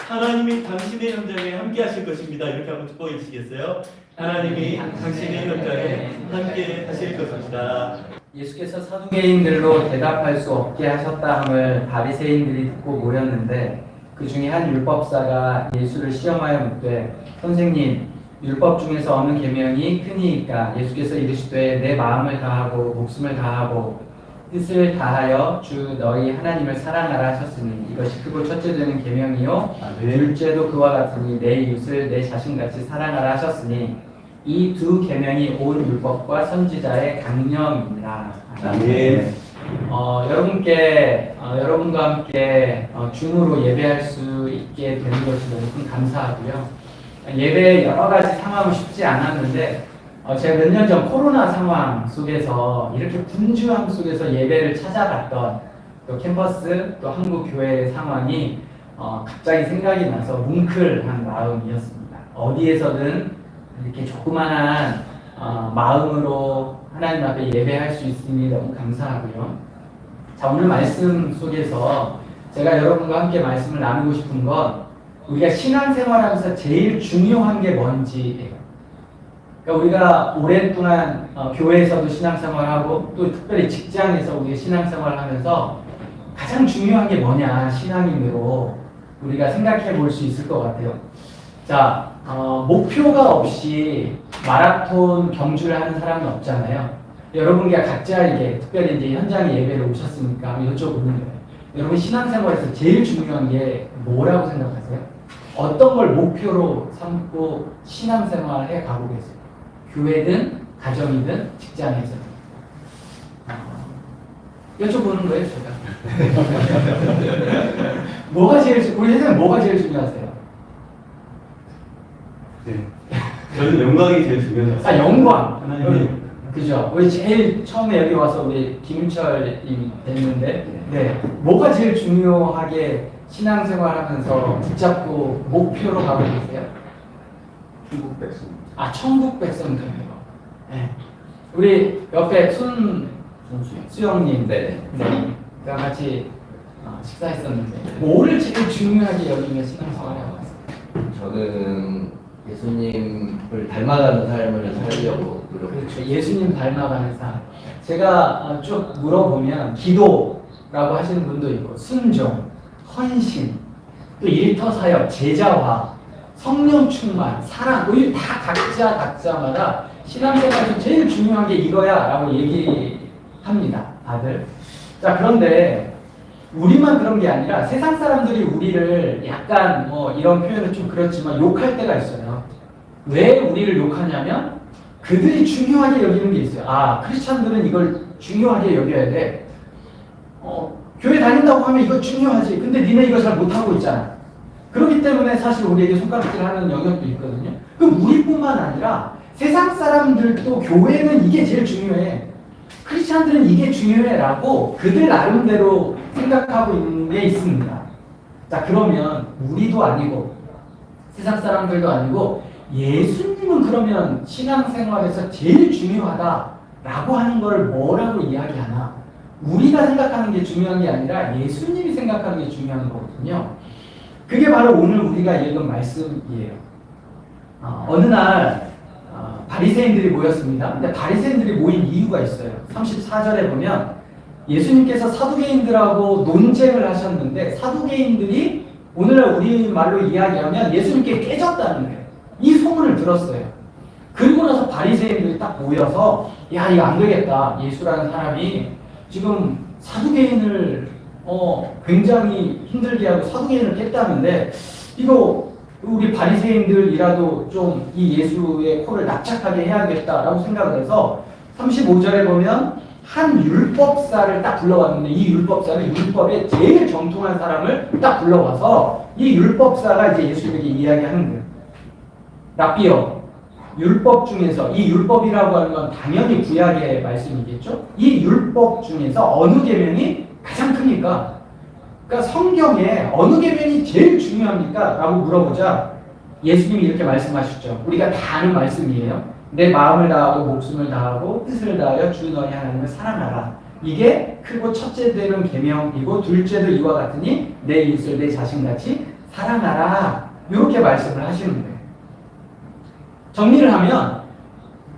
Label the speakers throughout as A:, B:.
A: 하나님이 당신의 현장에 함께 하실 것입니다. 이렇게 한번 축복해 주시겠어요? 하나님이 당신의 현장에 함께 하실 것입니다.
B: 예수께서 사두개인들로 대답할 수 없게 하셨다 함을 바리새인들이 듣고 모였는데 그 중에 한 율법사가 예수를 시험하여 묻되 선생님 율법 중에서 어느 계명이 크니이까? 예수께서 이르시되 내 마음을 다하고 목숨을 다하고 뜻을 다하여 주 너희 하나님을 사랑하라 하셨으니 이것이 크고 첫째 되는 계명이요 둘째도 그와 같으니 내 이웃을 내 자신같이 사랑하라 하셨으니 이 두 계명이 온 율법과 선지자의 강령입니다.
A: 아멘.
B: 여러분과 함께 줌으로 예배할 수 있게 되는 것이 너무 큰 감사하고요. 예배 여러 가지 상황은 쉽지 않았는데 제가 몇 년 전 코로나 상황 속에서 이렇게 분주함 속에서 예배를 찾아갔던 또 캠퍼스 또 한국 교회의 상황이 갑자기 생각이 나서 뭉클한 마음이었습니다. 어디에서든 이렇게 조그만한 마음으로 하나님 앞에 예배할 수 있으니 너무 감사하고요. 자, 오늘 말씀 속에서 제가 여러분과 함께 말씀을 나누고 싶은 건 우리가 신앙생활하면서 제일 중요한 게 뭔지예요. 그러니까 우리가 오랜 동안 교회에서도 신앙생활하고 또 특별히 직장에서 우리가 신앙생활하면서 가장 중요한 게 뭐냐 신앙인으로 우리가 생각해 볼 수 있을 것 같아요. 자, 목표가 없이 마라톤 경주를 하는 사람은 없잖아요. 여러분과 각자에게 특별히 이제 현장에 예배를 오셨으니까 여쭤보는 거예요. 여러분 신앙생활에서 제일 중요한 게 뭐라고 생각하세요? 어떤 걸 목표로 삼고 신앙생활을 해 가고 계세요? 교회든 가정이든 직장에서 여쭤보는 거예요, 제가. 우리 선생님 뭐가 제일 중요하세요?
A: 네. 저는 영광이 제일 중요하죠.
B: 영광.
A: 하나님.
B: 그죠? 우리 제일 처음에 여기 와서 우리 김철이 됐는데, 네. 뭐가 제일 중요하게 신앙생활하면서 붙잡고 목표로 가고 계세요?
A: 중국 백성.
B: 천국 백성 되는 거. 네. 우리 옆에 수영님, 네. 그랑 같이 식사했었는데, 뭐를 제일 중요하게 여기며 신앙생활을 하고 있어요?
C: 저는 예수님을 닮아가는 삶을 살려고 노력해요.
B: 그렇죠. 예수님 닮아가는 삶. 제가 쭉 물어보면 기도라고 하시는 분도 있고 순종, 헌신, 또 일터 사역, 제자화, 성령 충만, 사랑, 우리 다 각자마다 신앙생활에서 제일 중요한 게 이거야라고 얘기합니다, 다들. 자, 그런데 우리만 그런 게 아니라 세상 사람들이 우리를 약간 이런 표현은 좀 그렇지만 욕할 때가 있어요. 왜 우리를 욕하냐면 그들이 중요하게 여기는 게 있어요. 크리스찬들은 이걸 중요하게 여겨야 돼. 교회 다닌다고 하면 이거 중요하지. 근데 니네 이거 잘 못하고 있잖아. 그렇기 때문에 사실 우리에게 손가락질 하는 영역도 있거든요. 그럼 우리뿐만 아니라 세상 사람들도 교회는 이게 제일 중요해. 크리스찬들은 이게 중요해라고 그들 나름대로 생각하고 있는 게 있습니다. 자, 그러면 우리도 아니고 세상 사람들도 아니고 예수님은 그러면 신앙생활에서 제일 중요하다라고 하는 걸 뭐라고 이야기하나? 우리가 생각하는 게 중요한 게 아니라 예수님이 생각하는 게 중요한 거거든요. 그게 바로 오늘 우리가 읽은 말씀이에요. 어느 날 바리새인들이 모였습니다. 근데 바리새인들이 모인 이유가 있어요. 34절에 보면 예수님께서 사두개인들하고 논쟁을 하셨는데 사두개인들이 오늘날 우리말로 이야기하면 예수님께 깨졌다는 거예요. 이 소문을 들었어요. 그리고 나서 바리새인들이 딱 모여서 야, 이거 안 되겠다. 예수라는 사람이 지금 사두개인을 굉장히 힘들게 하고 사두개인을 깼다는데 이거 우리 바리새인들이라도 좀 이 예수의 코를 납작하게 해야겠다라고 생각을 해서 35절에 보면 한 율법사를 딱 불러왔는데 이 율법사는 율법에 제일 정통한 사람을 딱 불러와서 이 율법사가 이제 예수에게 이야기하는 거예요. 랍비여, 율법 중에서 이 율법이라고 하는 건 당연히 구약의 말씀이겠죠? 이 율법 중에서 어느 계명이 가장 큽니까? 그러니까 성경에 어느 계명이 제일 중요합니까? 라고 물어보자 예수님이 이렇게 말씀하셨죠. 우리가 다 아는 말씀이에요. 내 마음을 다하고 목숨을 다하고 뜻을 다하여 주 너희 하나님을 사랑하라. 이게 크고 첫째 되는 계명이고 둘째도 이와 같으니 내 이웃을 내 자신같이 사랑하라. 이렇게 말씀을 하시는 거예요. 정리를 하면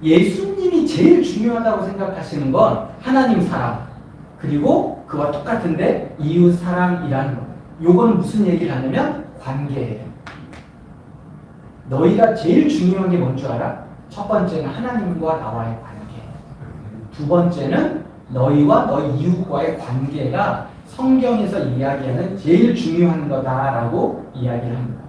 B: 예수님이 제일 중요하다고 생각하시는 건 하나님 사랑, 그리고 그와 똑같은데 이웃 사랑이라는 거예요. 요거는 무슨 얘기를 하냐면 관계예요. 너희가 제일 중요한 게 뭔 줄 알아? 첫 번째는 하나님과 나와의 관계. 두 번째는 너희와 너희 이웃과의 관계가 성경에서 이야기하는 제일 중요한 거다라고 이야기를 합니다.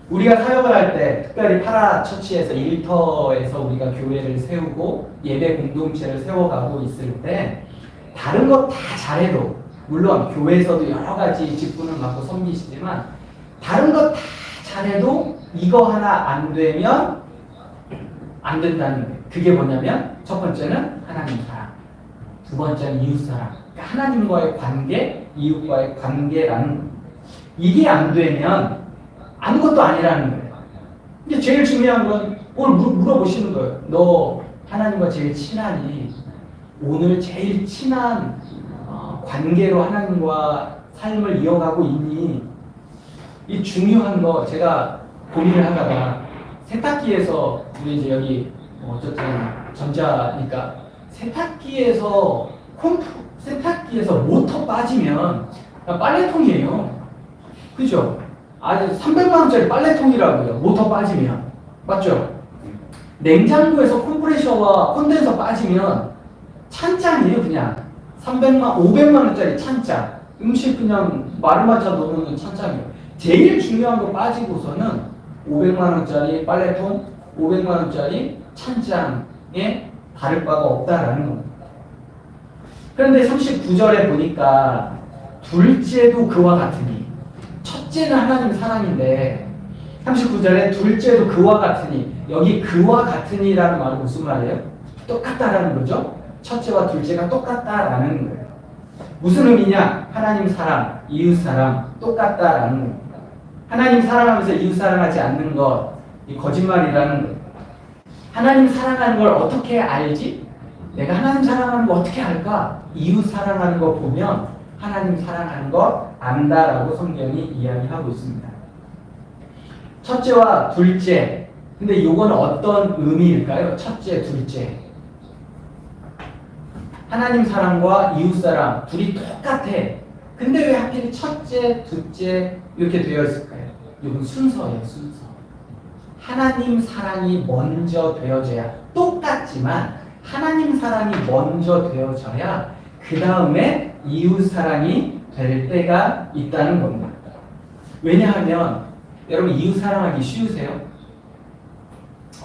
B: 우리가 사역을 할 때 특별히 파라처치에서 일터에서 우리가 교회를 세우고 예배 공동체를 세워가고 있을 때 다른 거 다 잘해도 물론 교회에서도 여러 가지 직분을 맡고 섬기시지만 다른 거 다 잘해도 이거 하나 안 되면 안 된다는 거예요. 그게 뭐냐면 첫 번째는 하나님 사랑, 두 번째는 이웃 사랑. 그러니까 하나님과의 관계, 이웃과의 관계라는 거예요. 이게 안 되면 아무것도 아니라는 거예요. 근데 제일 중요한 건 오늘 물어보시는 거예요. 너 하나님과 제일 친하니? 오늘 제일 친한 관계로 하나님과 삶을 이어가고 있니? 이 중요한 거 제가 고민을 하다가 세탁기에서 우리 이제 여기 어쨌든 전자니까 세탁기에서 모터 빠지면 빨래통이에요. 그죠? 아니 300만 원짜리 빨래통이라고요. 모터 빠지면. 맞죠? 냉장고에서 컴프레셔와 콘덴서 빠지면 찬장이에요. 그냥 500만 원짜리 찬장. 음식 그냥 마르마자 넣는 찬장이에요. 제일 중요한 거 빠지고서는 500만 원짜리 빨래통, 500만 원짜리 찬장에 다를 바가 없다라는 겁니다. 그런데 39절에 보니까 둘째도 그와 같으니, 첫째는 하나님 사랑인데 39절에 둘째도 그와 같으니, 여기 그와 같으니라는 말은 무슨 말이에요? 똑같다라는 거죠. 첫째와 둘째가 똑같다라는 거예요. 무슨 의미냐? 하나님 사랑, 이웃 사랑 똑같다라는 겁니다. 하나님 사랑하면서 이웃 사랑하지 않는 것, 이 거짓말이라는 거예요. 하나님 사랑하는 걸 어떻게 알지? 내가 하나님 사랑하는 거 어떻게 알까? 이웃 사랑하는 거 보면 하나님 사랑하는 거 안다라고 성경이 이야기하고 있습니다. 첫째와 둘째. 근데 이건 어떤 의미일까요? 첫째, 둘째. 하나님 사랑과 이웃 사랑 둘이 똑같아. 근데 왜 하필 첫째, 둘째 이렇게 되어 있을까요? 이건 순서예요, 순서. 하나님 사랑이 먼저 되어져야, 똑같지만 하나님 사랑이 먼저 되어져야 그 다음에 이웃 사랑이 될 때가 있다는 겁니다. 왜냐하면 여러분 이웃 사랑하기 쉬우세요?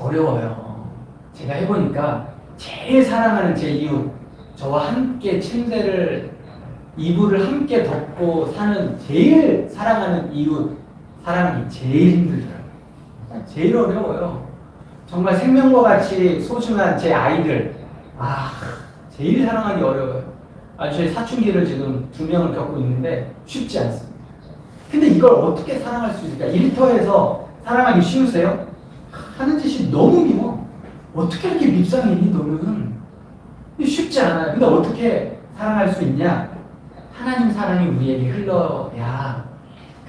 B: 어려워요. 제가 해보니까 제일 사랑하는 제 이웃, 저와 함께 침대를 이불을 함께 덮고 사는 제일 사랑하는 이웃 사랑하기 제일 힘들더라고요. 제일 어려워요. 정말 생명과 같이 소중한 제 아이들, 제일 사랑하기 어려워요. 저희 사춘기를 지금 2명을 겪고 있는데 쉽지 않습니다. 근데 이걸 어떻게 사랑할 수 있을까? 일터에서 사랑하기 쉬우세요? 하는 짓이 너무 미워. 어떻게 이렇게 밉상이니 너는? 쉽지 않아요. 근데 어떻게 사랑할 수 있냐? 하나님 사랑이 우리에게 흘러야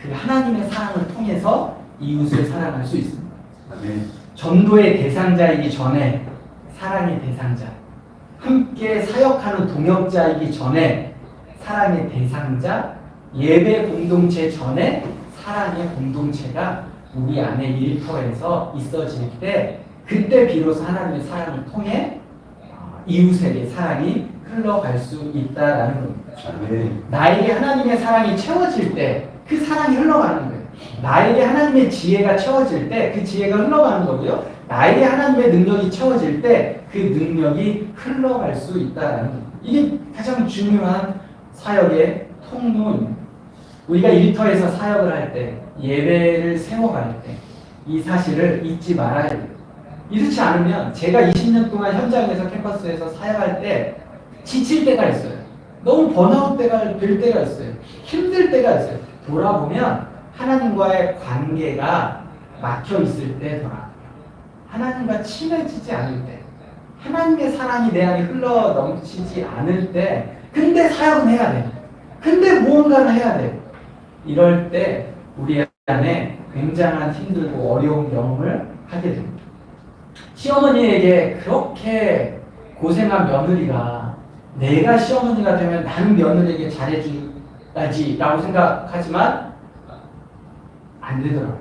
B: 그 하나님의 사랑을 통해서 이웃을 사랑할 수 있습니다. 전도의 대상자이기 전에 사랑의 대상자, 함께 사역하는 동역자이기 전에 사랑의 대상자, 예배 공동체 전에 사랑의 공동체가 우리 안에 일터에서 있어질 때, 그때 비로소 하나님의 사랑을 통해 이웃에게 사랑이 흘러갈 수 있다라는 겁니다. 나에게 하나님의 사랑이 채워질 때 그 사랑이 흘러가는 거예요. 나에게 하나님의 지혜가 채워질 때 그 지혜가 흘러가는 거고요. 나에게 하나님의 능력이 채워질 때 그 능력이 흘러갈 수 있다는 겁니다. 이게 가장 중요한 사역의 통로입니다. 우리가 일터에서 사역을 할 때, 예배를 세워갈 때 이 사실을 잊지 말아야 돼요. 이렇지 않으면 제가 20년 동안 현장에서 캠퍼스에서 사역할 때 지칠 때가 있어요. 너무 번아웃 될 때가 있어요. 힘들 때가 있어요. 돌아보면 하나님과의 관계가 막혀 있을 때더라. 하나님과 친해지지 않을 때, 하나님의 사랑이 내 안에 흘러 넘치지 않을 때, 근데 사역은 해야 돼. 근데 무언가를 해야 돼. 이럴 때 우리 안에 굉장한 힘들고 어려운 경험을 하게 됩니다. 시어머니에게 그렇게 고생한 며느리가 내가 시어머니가 되면 나는 며느리에게 잘해줘야지 라고 생각하지만 안 되더라고요.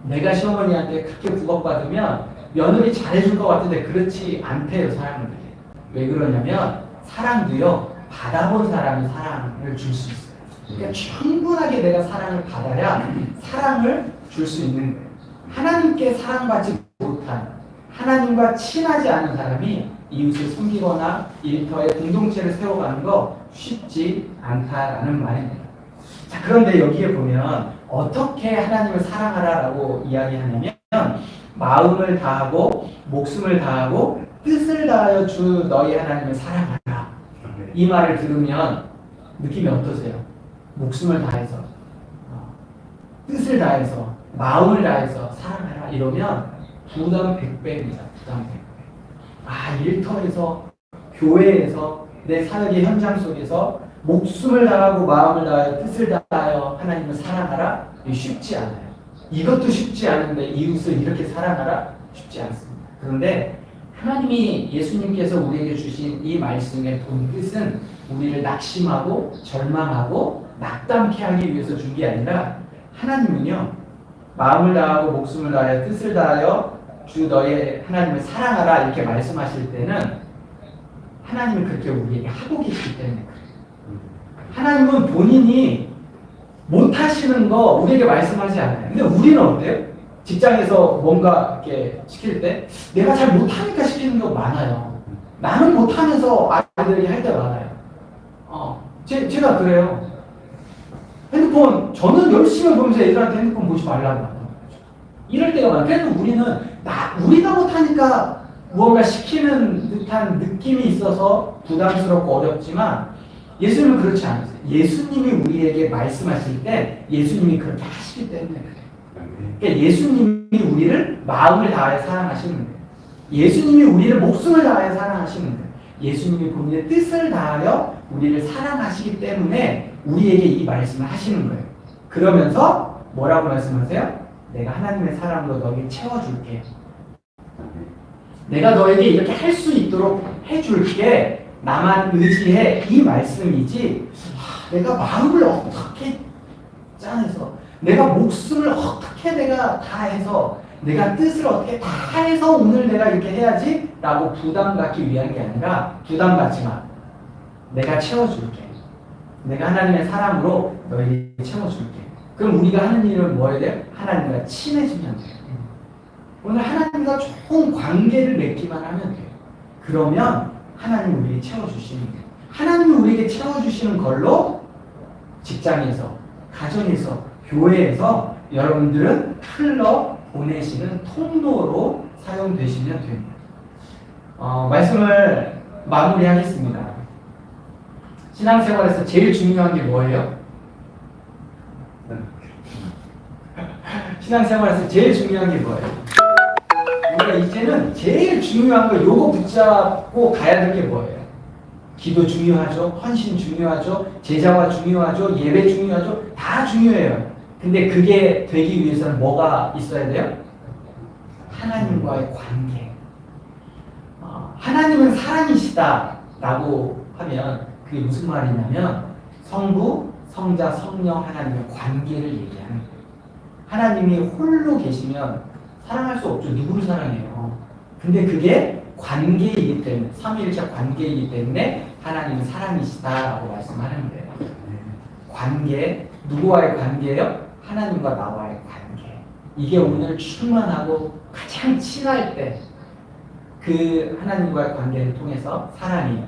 B: 내가 시어머니한테 그렇게 구박받으면 며느리 잘해줄 것 같은데 그렇지 않대요, 사람들이. 왜 그러냐면 사랑도요, 받아본 사람이 사랑을 줄 수 있어요. 그러니까 충분하게 내가 사랑을 받아야 사랑을 줄 수 있는 거예요. 하나님께 사랑받지 못한, 하나님과 친하지 않은 사람이 이웃을 섬기거나 일터에 공동체를 세워가는 거 쉽지 않다라는 말입니다. 자, 그런데 여기에 보면 어떻게 하나님을 사랑하라라고 이야기하냐면 마음을 다하고 목숨을 다하고 뜻을 다하여 주 너희 하나님을 사랑하라. 이 말을 들으면 느낌이 어떠세요? 목숨을 다해서 뜻을 다해서 마음을 다해서 사랑하라 이러면 부담 100배입니다. 부담 100배. 일터에서 교회에서 내 사역의 현장 속에서 목숨을 다하고 마음을 다하여 뜻을 다하여 하나님을 사랑하라. 이게 쉽지 않아요. 이것도 쉽지 않은데 이웃을 이렇게 사랑하라? 쉽지 않습니다. 그런데 하나님이 예수님께서 우리에게 주신 이 말씀의 본 뜻은 우리를 낙심하고 절망하고 낙담케 하기 위해서 준 게 아니라 하나님은요, 마음을 다하고 목숨을 다하여 뜻을 다하여 주 너의 하나님을 사랑하라 이렇게 말씀하실 때는 하나님은 그렇게 우리에게 하고 계시기 때문에 그래요. 하나님은 본인이 못하시는 거 우리에게 말씀하지 않아요. 근데 우리는 어때요? 직장에서 뭔가 이렇게 시킬 때 내가 잘 못하니까 시키는 경우 많아요. 나는 못하면서 아이들이 할 때 많아요. 제가 그래요. 핸드폰 저는 열심히 보면서 애들한테 핸드폰 보지 말라고 하는 거죠. 이럴 때가 많아요. 그래도 우리가 못하니까 무언가 시키는 듯한 느낌이 있어서 부담스럽고 어렵지만 예수님은 그렇지 않으세요. 예수님이 우리에게 말씀하실 때 예수님이 그렇게 하시기 때문에 그래요. 그러니까 예수님이 우리를 마음을 다하여 사랑하시는 거예요. 예수님이 우리를 목숨을 다하여 사랑하시는 거예요. 예수님이 본인의 뜻을 다하여 우리를 사랑하시기 때문에 우리에게 이 말씀을 하시는 거예요. 그러면서 뭐라고 말씀하세요? 내가 하나님의 사랑으로 너에게 채워줄게. 내가 너에게 이렇게 할 수 있도록 해줄게. 나만 의지해. 이 말씀이지 내가 마음을 어떻게 짜내서 내가 목숨을 어떻게 내가 다 해서 내가 뜻을 어떻게 다 해서 오늘 내가 이렇게 해야지 라고 부담 갖기 위한 게 아니라 부담 갖지 마. 내가 채워줄게. 내가 하나님의 사랑으로 너희를 채워줄게. 그럼 우리가 하는 일은 뭐해야 돼요? 하나님과 친해지면 돼요. 오늘 하나님과 좋은 관계를 맺기만 하면 돼요. 그러면 하나님이 우리에게 채워주시는 거예요. 하나님이 우리에게 채워주시는 걸로 직장에서, 가정에서, 교회에서 여러분들은 흘러 보내시는 통로로 사용되시면 됩니다. 말씀을 마무리하겠습니다. 신앙생활에서 제일 중요한 게 뭐예요? 신앙생활에서 제일 중요한 게 뭐예요? 우리가 이제는 제일 중요한 거 요거 붙잡고 가야 될 게 뭐예요? 기도 중요하죠. 헌신 중요하죠. 제자화 중요하죠. 예배 중요하죠. 다 중요해요. 근데 그게 되기 위해서는 뭐가 있어야 돼요? 하나님과의 관계. 하나님은 사랑이시다라고 하면 그게 무슨 말이냐면 성부, 성자, 성령 하나님의 관계를 얘기하는 거예요. 하나님이 홀로 계시면 사랑할 수 없죠. 누구를 사랑해요? 근데 그게 관계이기 때문에 삼위일체 관계이기 때문에 하나님은 사랑이시다라고 말씀하는 거예요. 관계, 누구와의 관계예요? 하나님과 나와의 관계. 이게 오늘 충만하고 가장 친할 때 그 하나님과의 관계를 통해서 사랑이,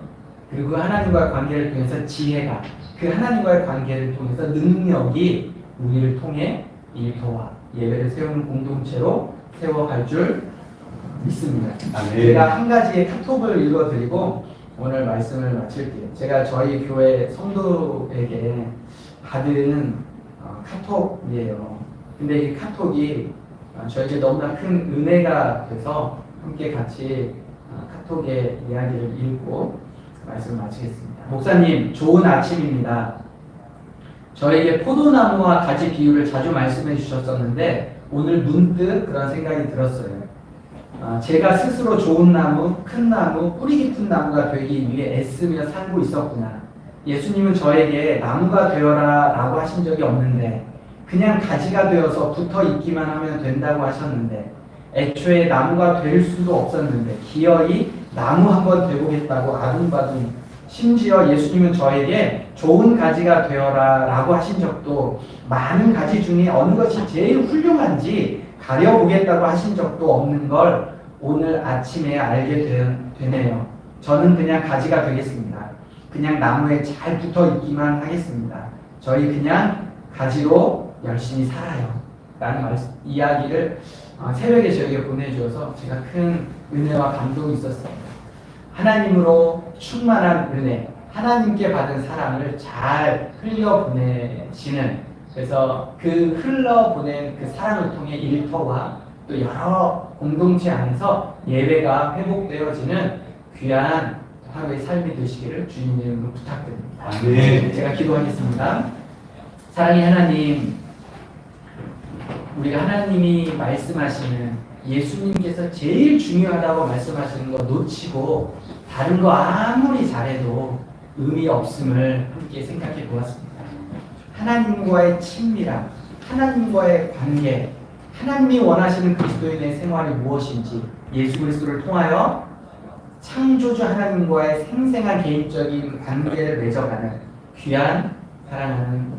B: 그리고 그 하나님과의 관계를 통해서 지혜가, 그 하나님과의 관계를 통해서 능력이 우리를 통해 일터와 예배를 세우는 공동체로 세워갈 줄 믿습니다. 제가 한 가지의 카톡을 읽어드리고 오늘 말씀을 마칠게요. 제가 저희 교회 성도에게 받은 카톡이에요. 근데 이 카톡이 저에게 너무나 큰 은혜가 돼서 함께 같이 카톡의 이야기를 읽고 말씀을 마치겠습니다. 목사님, 좋은 아침입니다. 저에게 포도나무와 가지 비유를 자주 말씀해 주셨었는데 오늘 문득 그런 생각이 들었어요. 제가 스스로 좋은 나무, 큰 나무, 뿌리 깊은 나무가 되기 위해 애쓰며 살고 있었구나. 예수님은 저에게 나무가 되어라 라고 하신 적이 없는데 그냥 가지가 되어서 붙어 있기만 하면 된다고 하셨는데 애초에 나무가 될 수도 없었는데 기어이 나무 한번 되보겠다고 아둥바둥, 심지어 예수님은 저에게 좋은 가지가 되어라 라고 하신 적도, 많은 가지 중에 어느 것이 제일 훌륭한지 가려보겠다고 하신 적도 없는 걸 오늘 아침에 알게 되네요. 저는 그냥 가지가 되겠습니다. 그냥 나무에 잘 붙어 있기만 하겠습니다. 저희 그냥 가지로 열심히 살아요 라는 이야기를 새벽에 저에게 보내주어서 제가 큰 은혜와 감동이 있었습니다. 하나님으로 충만한 은혜, 하나님께 받은 사랑을 잘 흘려보내시는, 그래서 그 흘러보낸 그 사랑을 통해 일터와 또 여러 공동체 안에서 예배가 회복되어지는 귀한 하루의 삶이 되시기를 주님 이름으로 부탁드립니다.
A: 네.
B: 제가 기도하겠습니다. 사랑의 하나님, 우리가 하나님이 말씀하시는, 예수님께서 제일 중요하다고 말씀하시는 거 놓치고 다른 거 아무리 잘해도 의미 없음을 함께 생각해 보았습니다. 하나님과의 친밀함, 하나님과의 관계, 하나님이 원하시는 그리스도인의 생활이 무엇인지 예수 그리스도를 통하여 창조주 하나님과의 생생한 개인적인 관계를 맺어가는 귀한 사랑하는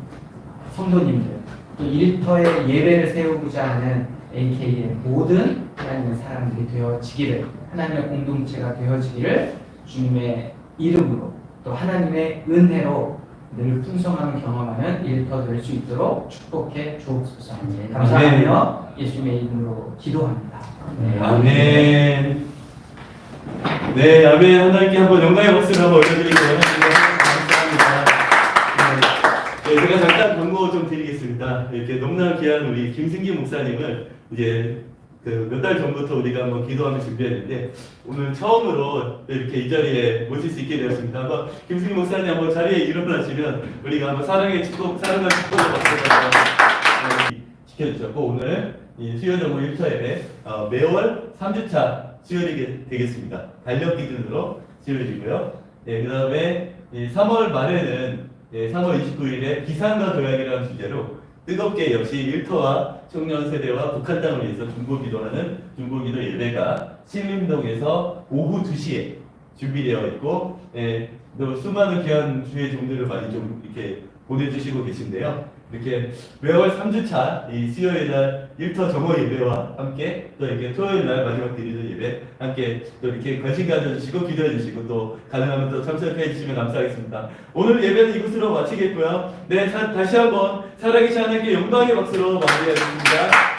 B: 성도님들, 또 일터에 예배를 세우고자 하는 AK의 모든 하나님의 사람들이 되어지기를, 하나님의 공동체가 되어지기를 주님의 이름으로 또 하나님의 은혜로 늘 풍성함을 경험하는 일터 될 수 있도록 축복해 주옵소서. 감사하며 예수님의 이름으로 기도합니다.
A: 아멘. 네, 아멘. 하나님께 한번 영광의 박수를 한번 올려드리고 감사합니다. 네, 제가 잠깐 광고 좀 드리겠습니다. 이렇게 너무나 귀한 우리 김승기 목사님을 이제 몇 달 전부터 우리가 한번 기도하며 준비했는데 오늘 처음으로 이렇게 이 자리에 모실 수 있게 되었습니다. 한번 김승기 목사님 한번 자리에 일어나시면 우리가 한번 사랑과 축복을 지켜주셨고, 오늘 이 수요정오 1차 예배 매월 3주차 수요일이 되겠습니다. 달력 기준으로 수요일이고요. 네, 그 다음에 3월 말에는 3월 29일에 비상과 교양이라는 주제로 뜨겁게 역시 일터와 청년 세대와 북한 땅을 위해서 중보기도하는 중보기도 예배가 신림동에서 오후 2시에 준비되어 있고, 또 수많은 귀한 주의 종들을 많이 좀 이렇게 보내주시고 계신데요. 이렇게 매월 3주차 이 수요일날 일터 정오 예배와 함께 또 이렇게 토요일날 마지막 드리는 예배 함께 또 이렇게 관심 가져주시고 기도해 주시고 또 가능하면 또 참석해 주시면 감사하겠습니다. 오늘 예배는 이곳으로 마치겠고요. 네, 다시 한번 살아계신 하나님께 영광의 박수로 마무리하겠습니다.